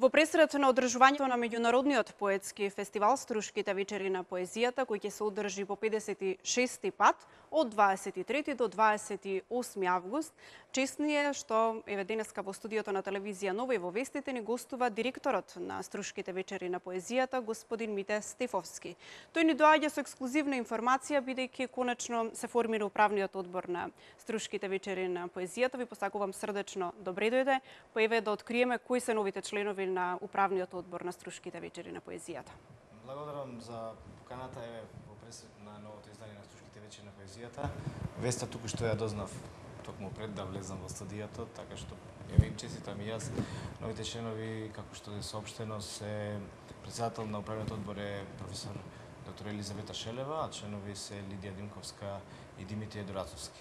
Во пресред на одржувањето на меѓународниот поетски фестивал Струшките вечери на поезијата, кој ќе се одржи по 56-ти пат од 23 до 28 август, чест ни е што еве денеска во студиото на телевизија Нова и во вестите ни гостува директорот на Струшките вечери на поезијата, господин Мите Стефовски. Тој ни доаѓа со ексклузивна информација, бидејќи конечно се формира управниот одбор на Струшките вечери на поезијата. Ви посакувам срдечно добре дојде, па еве да откриеме кои се новите членови на управниот одбор на Струшките вечери на поезијата. Благодарам за поканата во пресред на новото издание на Струшките вечери на поезијата. Веста туку што ја дознав токму пред да влезам во студиото, така што им честитам и јас. Новите членови, како што е соопштено, се председател на управниот одбор е професор доктор Елизавета Шелева, а членови се Лидија Димковска и Димитрije Дурацовски.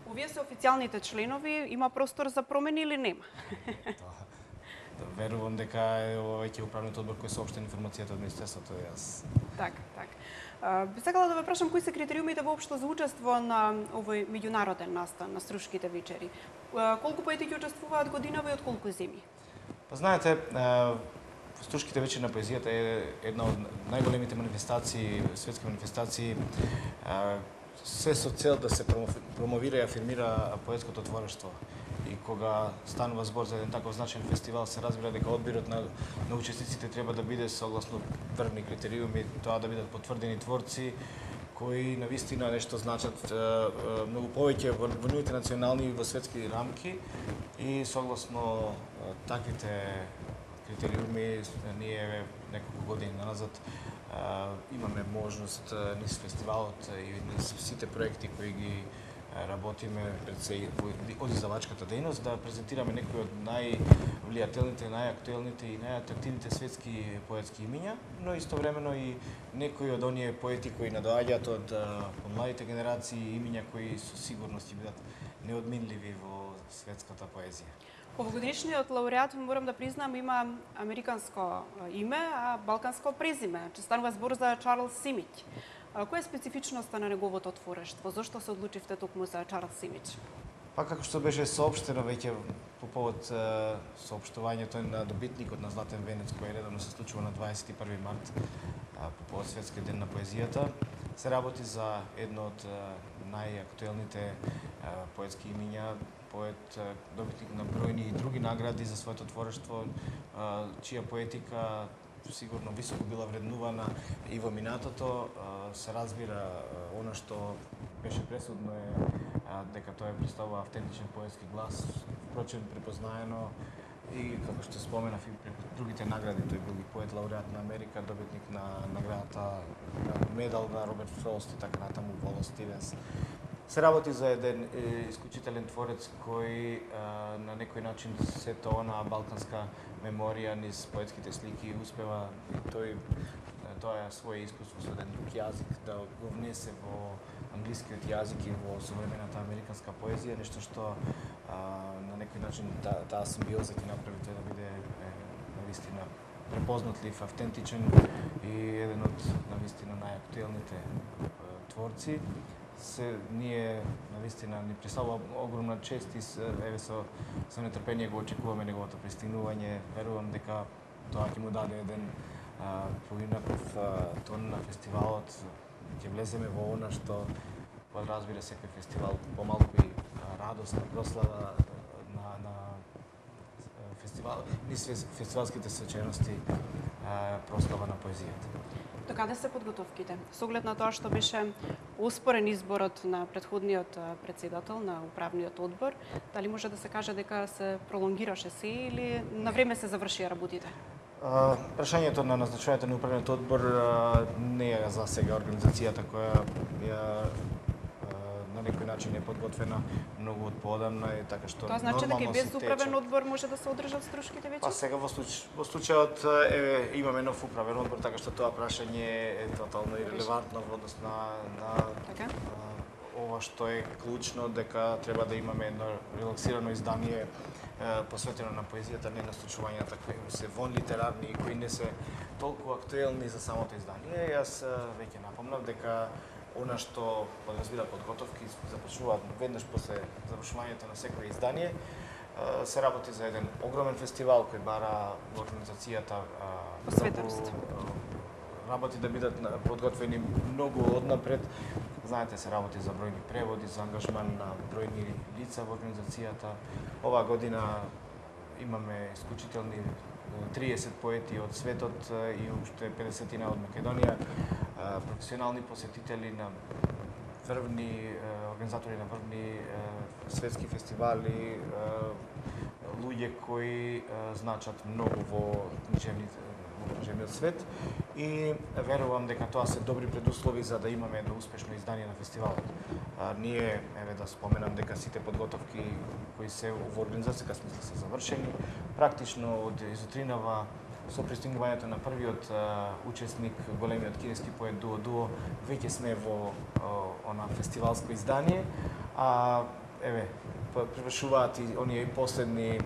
Овие се официјалните членови, има простор за промени или нема? Верувам дека е веќе управниот одбор кој соопшти информацијата од Министерството и јас. Так. Би сакала да ве прашам кои се критериумите воопшто за учество на овој меѓународен настан на Струшките вечери. Колку поети ќе учествуваат годинава и од колку земји? Па знаете, Струшките вечери на поезијата е една од најголемите манифестации, светски манифестации, се со цел да се промовира и афирмира поетското творештво. И кога станува збор за еден таков значаен фестивал, се разбира дека одбирот на учесниците треба да биде согласно тврдни критериуми, тоа да бидат потврдени творци кои навистина нешто значат многу повеќе во нивните национални и во светски рамки, и согласно таквите критериуми ние неколку години назад имаме можност низ фестивалот и низ сите проекти кои ги работиме од издавачката дејност да презентираме некои од највлијателните, најактуелните и најатрактивните светски поетски имиња, но истовремено и некои од оние поети кои надоаѓаат од младите генерации, имиња кои со сигурност ќе бидат неодминливи во светската поезија. Овогодишниот лауреат, морам да признам, има американско име, а балканско презиме. Че станува збор за Чарлс Симиќ. Која е специфичноста на неговото творештво? Зошто се одлучивте токму за Чарлс Симиќ? Па како што беше соопштено веќе по повод соопштувањето на добитникот на Златен венец, кој редовно се случува на 21 март по повод Светскиот ден на поезијата, се работи за едно од најактуелните поетски имиња, поет добитник на бројни и други награди за своето творештво, чија поетика сигурно високо била вреднувана и во минатото. Се разбира, она што беше пресудно е дека тоа представува автентичен поетски глас, впрочем препознаено и како што споменав и преку другите награди. Тој бил и поет лауреат на Америка, добитник на наградата медал на Роберт Фрост и така натаму, Волос Стивенс. Се работи за еден исклучителен творец кој на некој начин сета онаа балканска меморија низ поетските слики успева и тоа своје искуство со еден друг јазик да го внесе во англискиот јазик и во современата американска поезија, нешто што на некој начин таа симбиоза ќе направи тој да биде навистина препознатлив, автентичен и еден од навистина најактуелните творци. Ние навистина ни представува огромна чест и еве со нетрпение го очекуваме неговото пристигнување. Верувам дека тоа ќе му даде еден поинаков тон на фестивалот. Ќе влеземе во она што подразбира секој фестивал, помалку и радост, прослава на фестивал, низ фестивалските свечености, прослава на поезијата. До каде се подготовките? Со оглед на тоа што беше успорен изборот на претходниот председател на управниот одбор, дали може да се каже дека се пролонгираше се или на време се завршија работите? Прашањето на назначувањето на управниот одбор не е за сега организацијата која ја на некој начин е подготвена многу од поодамна, и така што тоа значи дека и без управен одбор може да се одржат Струшките вечери? Па сега во случајот имаме нов управен одбор, така што тоа прашање е тотално ирелевантно во однос на ова што е клучно, дека треба да имаме едно релаксирано издание посветено на поезијата, не на случувањата кои се вонлитерарни и кои не се толку актуелни за самото издание. Јас веќе напомнав дека она што подразбира подготовки започнуваат веднаш после завршувањето на секое издание, се работи за еден огромен фестивал кој бара во организацијата Посветеност. Работи да бидат подготвени многу однапред. Знаете, се работи за бројни преводи, за ангажман на бројни лица во организацијата. Оваа година имаме исклучителни 30 поети од светот и уште 50 од Македонија, професионални посетители на врвни организатори на врвни светски фестивали, луѓе кои значат многу во книжевниот свет и верувам дека тоа се добри предуслови за да имаме едно успешно издание на фестивалот. Ние, да споменам дека сите подготовки кои се во организацијска смисла се завршени, практично од изутринава со пристигнувањето на првиот учесник, големиот кинески поет Дуо, веќе сме во она фестивалско издание, привршуваат и оние последни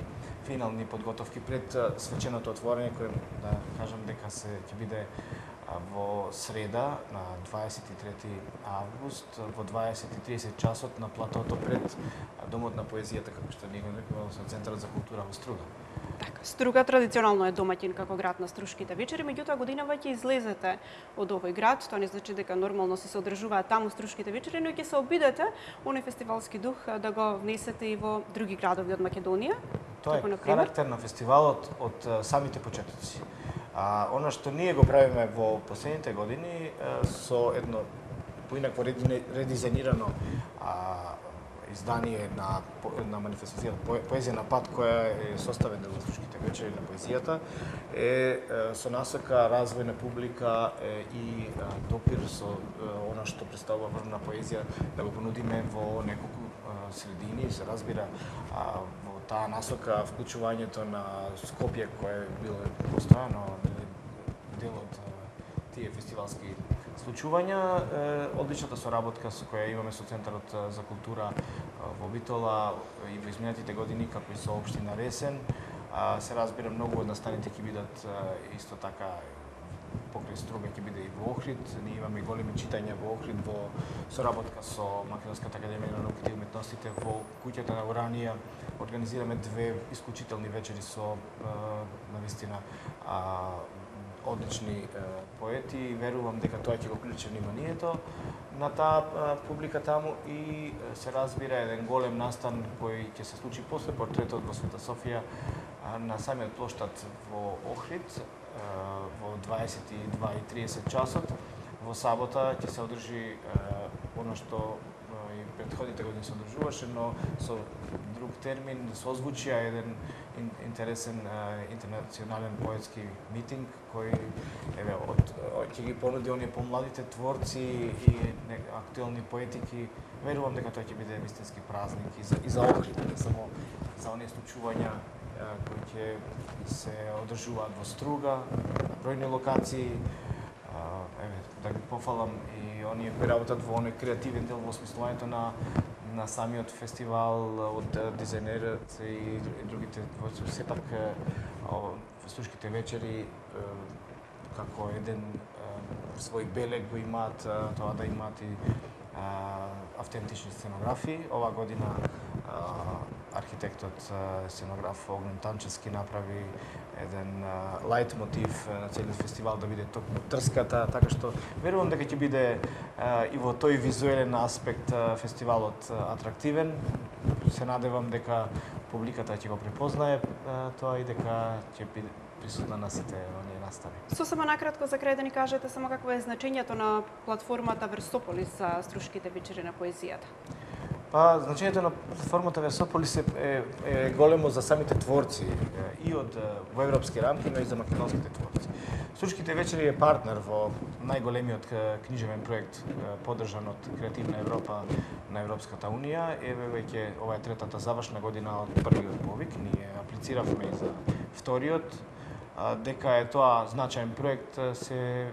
финални подготовки пред свеченото отворање, кој да кажам дека ќе биде во среда на 23 август во 20:30 часот на платото пред Домот на поезијата, како што ние го нарекуваме со Центарот за култура во Струга. Така, Струга традиционално е домаќин како град на струшките вечери, меѓутоа годинава ќе излезете од овој град. Тоа не значи дека нормално се одржуваат таму струшките вечери, но ќе се обидете оној фестивалски дух да го внесете и во други градови од Македонија. Тоа е карактер на фестивалот од самите почетоци. Она што ние го правиме во последните години со едно поинакво редизајнирано издание на манифестацијата Поезија на пат, која е составен дел од струшките вечери на поезијата, со насока развој на публика и допир со она што представува врвна поезија, да го понудиме во неколку средини, се разбира во таа насока вклучувањето на Скопје, кое било постојано дел од тие фестивалски случувања, одличната соработка со која имаме со Центарот за култура во Битола и во изминатите години, како и со општина Ресен, се разбира многу од настаните ќе бидат исто така покрај Струга, ќе биде и во Охрид. Ние имаме големи читања во Охрид во соработка со Македонската академија на науките и уметностите во куќата на Уранија. Организираме две исклучителни вечери со навистина одлични поети. Верувам дека тоа ќе го привлече вниманието на таа публика таму и се разбира еден голем настан кој ќе се случи после портретот во Света Софија на самиот плоштад во Охрид во 22:30 часот. Во сабота ќе се одржи оно што и претходните години се одржуваше, но со друг термин, со озвучија еден интересен интернационален поетски митинг кој ќе ги понуди оние помладите творци и актуелни поетики. Верувам дека тоа ќе биде вистински празник и за Охрид, не само за оние случувања кои ќе се одржуваат во Струга, на бројни локации. Да ги пофалам и оние кои работат во оној креативен дел во осмислувањето на самиот фестивал од дизајнерите и другите творци. Сепак струшките вечери како еден свој белег го имаат тоа да имаат и автентични сценографии. Ова година архитектот сценограф Огнен Танчевски направи еден лајт мотив на целиот фестивал да биде токму трската, така што верувам дека ќе биде и во тој визуелен аспект фестивалот атрактивен. Се надевам дека публиката ќе го препознае тоа и дека ќе биде присутна на сите оние настави. Сосема накратко за крај да ни кажете само какво е значењето на платформата Версополис за струшките вечери на поезијата. Значењето на платформата Версополис е големо за самите творци и во европски рамки, но и за македонските творци. Струшките вечери е партнер во најголемиот книжевен проект поддржан од Креативна Европа на Европската Унија. Веќе ова е третата завршна година од првиот повик. Ние аплициравме и за вториот. Дека е тоа значаен проект се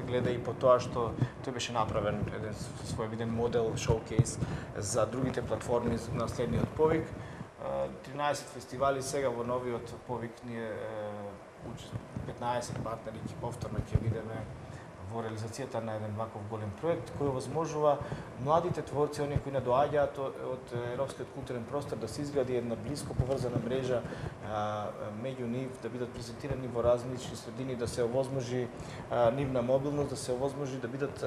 гледа и по тоа што тој беше направен еден своевиден модел, шоукейс за другите платформи на следниот повик. 13 фестивали сега во новиот повик, ние 15 партнери повторно ќе видиме во реализацијата на еден ваков голем проект кој овозможува младите творци, оние кои не доаѓаат од европскиот културен простор, да се изгради една блиско поврзана мрежа меѓу нив, да бидат презентирани во различни средини, да се овозможи нивна мобилност, да се овозможи да бидат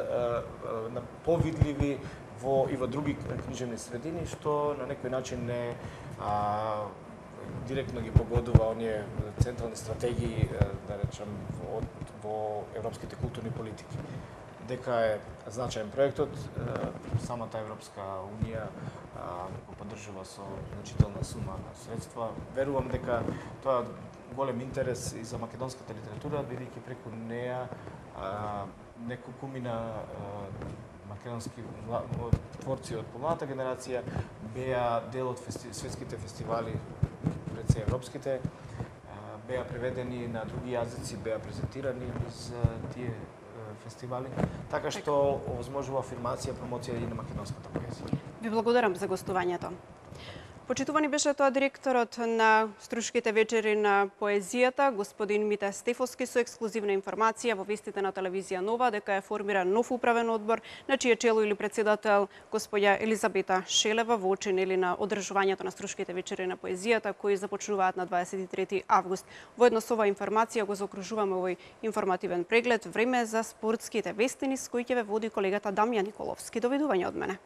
повидливи и во други книжевни средини, што на некој начин не директно ги погодува оние централни стратегии, да речем, во европските културни политики. Дека е значаен проектот, самата Европска Унија го поддржува со значителна сума на средства. Верувам дека тоа голем интерес и за македонската литература, бидејќи преку неа неколкумина македонски творци од помладата генерација беа дел од светските фестивали, пред се европските, беа преведени на други јазици, беа презентирани низ тие фестивали, така што овозможува афирмација, промоција и на македонската поезија. Ви благодарам за гостувањето. Почитувани беше тоа директорот на Струшките вечери на поезијата, господин Мите Стефовски, со ексклузивна информација во вестите на телевизија Нова дека е формиран нов управен одбор, на чие чело или председател господја Елизабета Шелева во очи на одржувањето на Струшките вечери на поезијата, кои започнуваат на 23 август. Воедно со оваа информација го заокружуваме овој информативен преглед. Време за спортските вести низ кои ќе ве води колегата Дамјан Николовски. Довидување од мене.